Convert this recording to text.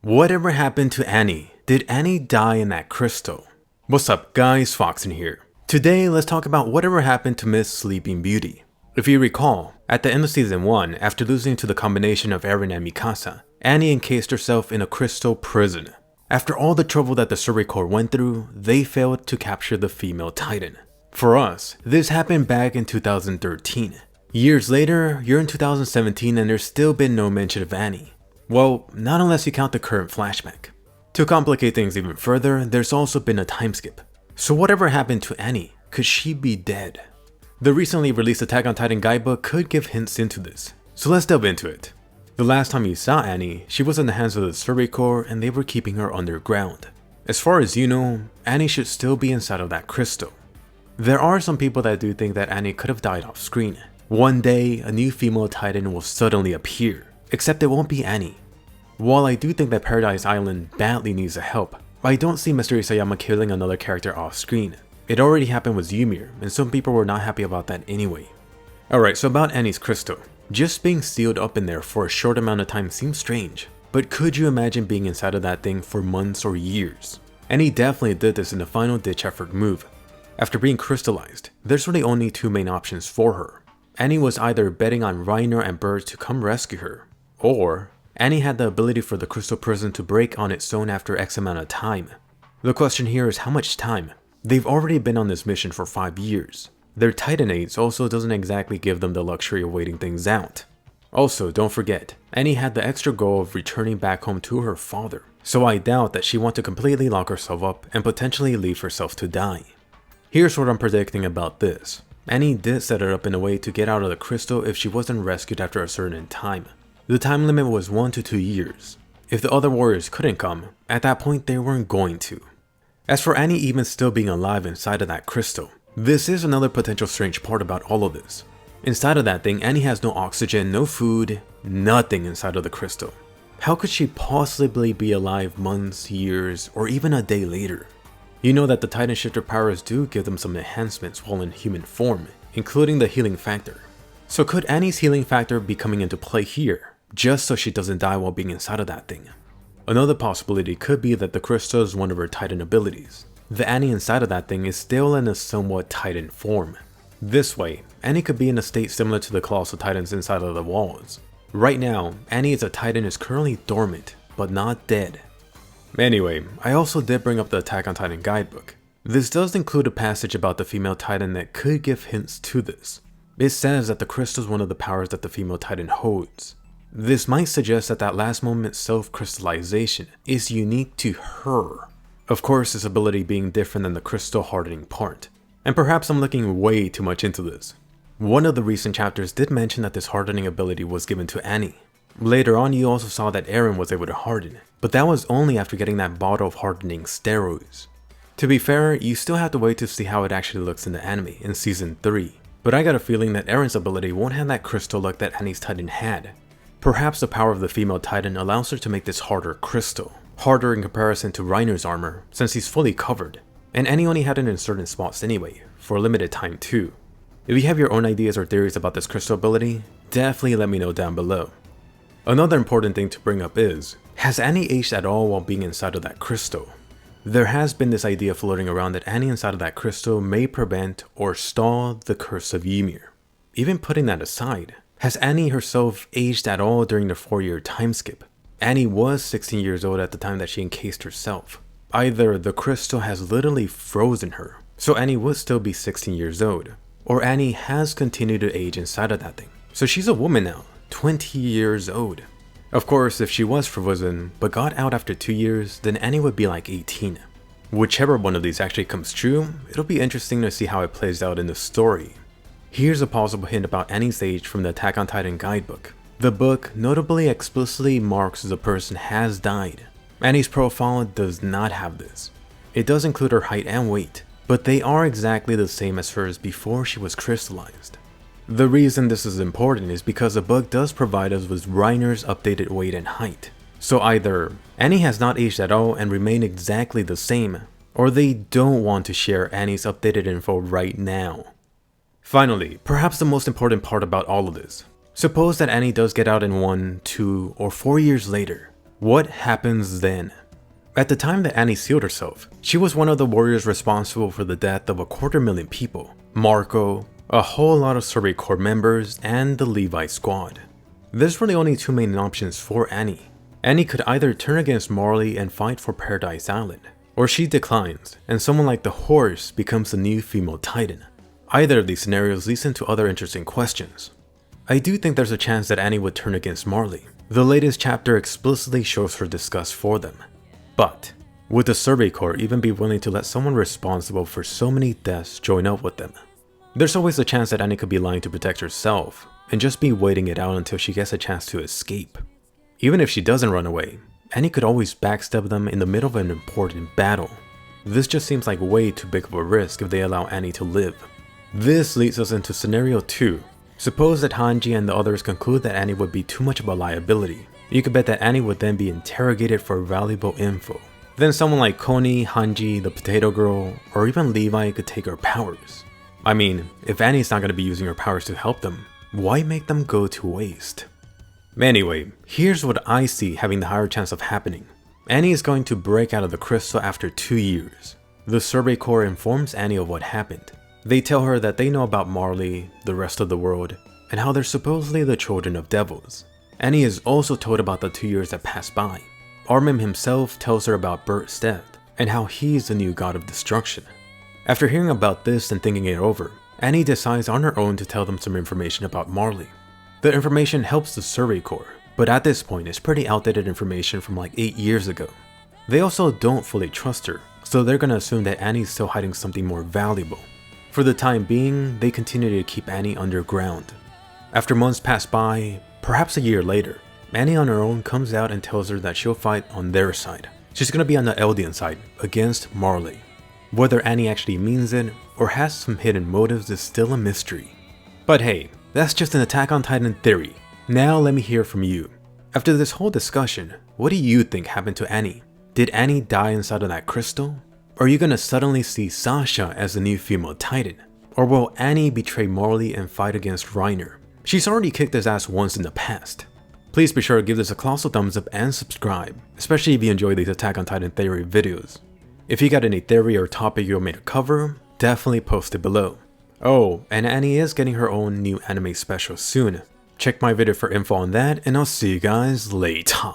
Whatever happened to Annie? Did Annie die in that crystal? What's up guys, Foxen here. Today let's talk about whatever happened to Miss Sleeping Beauty. If you recall, at the end of season 1, after losing to the combination of Eren and Mikasa, Annie encased herself in a crystal prison. After all the trouble that the Survey Corps went through, they failed to capture the female Titan. For us, this happened back in 2013. Years later, you're in 2017 and there's still been no mention of Annie. Well, not unless you count the current flashback. To complicate things even further, there's also been a time skip. So whatever happened to Annie? Could she be dead? The recently released Attack on Titan guidebook could give hints into this, so let's delve into it. The last time you saw Annie, she was in the hands of the Survey Corps and they were keeping her underground. As far as you know, Annie should still be inside of that crystal. There are some people that do think that Annie could have died off screen. One day, a new female Titan will suddenly appear, except it won't be Annie. While I do think that Paradise Island badly needs a help, I don't see Mr. Isayama killing another character off screen. It already happened with Ymir, and some people were not happy about that anyway. Alright, so about Annie's crystal. Just being sealed up in there for a short amount of time seems strange, but could you imagine being inside of that thing for months or years? Annie definitely did this in the final ditch effort move. After being crystallized, there's really only two main options for her. Annie was either betting on Reiner and birds to come rescue her, or Annie had the ability for the crystal prison to break on its own after X amount of time. The question here is how much time? They've already been on this mission for 5 years. Their Titanate also doesn't exactly give them the luxury of waiting things out. Also, don't forget, Annie had the extra goal of returning back home to her father, so I doubt that she wants to completely lock herself up and potentially leave herself to die. Here's what I'm predicting about this. Annie did set it up in a way to get out of the crystal if she wasn't rescued after a certain time. The time limit was 1 to 2 years. If the other warriors couldn't come, at that point they weren't going to. As for Annie even still being alive inside of that crystal, this is another potential strange part about all of this. Inside of that thing, Annie has no oxygen, no food, nothing inside of the crystal. How could she possibly be alive months, years, or even a day later? You know that the Titan Shifter powers do give them some enhancements while in human form, including the healing factor. So could Annie's healing factor be coming into play here, just so she doesn't die while being inside of that thing? Another possibility could be that the crystal is one of her Titan abilities. The Annie inside of that thing is still in a somewhat Titan form. This way, Annie could be in a state similar to the Colossal Titans inside of the walls. Right now, Annie as a Titan is currently dormant, but not dead. Anyway, I also did bring up the Attack on Titan guidebook. This does include a passage about the female Titan that could give hints to this. It says that the crystal is one of the powers that the female Titan holds. This might suggest that last moment self-crystallization is unique to her. Of course, this ability being different than the crystal hardening part. And perhaps I'm looking way too much into this. One of the recent chapters did mention that this hardening ability was given to Annie. Later on, you also saw that Eren was able to harden, but that was only after getting that bottle of hardening steroids. To be fair, you still have to wait to see how it actually looks in the anime in season 3, but I got a feeling that Eren's ability won't have that crystal look that Annie's Titan had. Perhaps the power of the female Titan allows her to make this harder crystal. Harder in comparison to Reiner's armor, since he's fully covered, and Annie only had it in certain spots anyway, for a limited time too. If you have your own ideas or theories about this crystal ability, definitely let me know down below. Another important thing to bring up is, has Annie aged at all while being inside of that crystal? There has been this idea floating around that Annie inside of that crystal may prevent or stall the curse of Ymir. Even putting that aside, has Annie herself aged at all during the 4-year time skip? Annie was 16 years old at the time that she encased herself. Either the crystal has literally frozen her, so Annie would still be 16 years old, or Annie has continued to age inside of that thing. So she's a woman now, 20 years old. Of course, if she was frozen, but got out after 2 years, then Annie would be like 18. Whichever one of these actually comes true, it'll be interesting to see how it plays out in the story. Here's a possible hint about Annie's age from the Attack on Titan guidebook. The book notably explicitly marks the person has died. Annie's profile does not have this. It does include her height and weight, but they are exactly the same as hers before she was crystallized. The reason this is important is because the book does provide us with Reiner's updated weight and height. So either Annie has not aged at all and remained exactly the same, or they don't want to share Annie's updated info right now. Finally, perhaps the most important part about all of this. Suppose that Annie does get out in 1, 2, or 4 years later. What happens then? At the time that Annie sealed herself, she was one of the warriors responsible for the death of 250,000 people, Marco, a whole lot of Survey Corps members, and the Levi squad. There's really only two main options for Annie. Annie could either turn against Marley and fight for Paradise Island, or she declines, and someone like the Horse becomes the new female Titan. Either of these scenarios leads into other interesting questions. I do think there's a chance that Annie would turn against Marley. The latest chapter explicitly shows her disgust for them. But would the Survey Corps even be willing to let someone responsible for so many deaths join up with them? There's always a chance that Annie could be lying to protect herself, and just be waiting it out until she gets a chance to escape. Even if she doesn't run away, Annie could always backstab them in the middle of an important battle. This just seems like way too big of a risk if they allow Annie to live. This leads us into scenario 2. Suppose that Hanji and the others conclude that Annie would be too much of a liability. You could bet that Annie would then be interrogated for valuable info. Then someone like Connie, Hanji, the Potato Girl, or even Levi could take her powers. I mean, if Annie's not going to be using her powers to help them, why make them go to waste? Anyway, here's what I see having the higher chance of happening. Annie is going to break out of the crystal after 2 years. The Survey Corps informs Annie of what happened. They tell her that they know about Marley, the rest of the world, and how they're supposedly the children of devils. Annie is also told about the 2 years that passed by. Armin himself tells her about Bert's death, and how he's the new god of destruction. After hearing about this and thinking it over, Annie decides on her own to tell them some information about Marley. The information helps the Survey Corps, but at this point it's pretty outdated information from like 8 years ago. They also don't fully trust her, so they're gonna assume that Annie's still hiding something more valuable. For the time being, they continue to keep Annie underground. After months pass by, perhaps a year later, Annie on her own comes out and tells her that she'll fight on their side. She's gonna be on the Eldian side, against Marley. Whether Annie actually means it, or has some hidden motives is still a mystery. But hey, that's just an Attack on Titan theory. Now let me hear from you. After this whole discussion, what do you think happened to Annie? Did Annie die inside of that crystal? Are you gonna suddenly see Sasha as the new female Titan? Or will Annie betray Marley and fight against Reiner? She's already kicked his ass once in the past. Please be sure to give this a colossal thumbs up and subscribe, especially if you enjoy these Attack on Titan theory videos. If you got any theory or topic you want me to cover, definitely post it below. Oh, and Annie is getting her own new anime special soon. Check my video for info on that, and I'll see you guys later.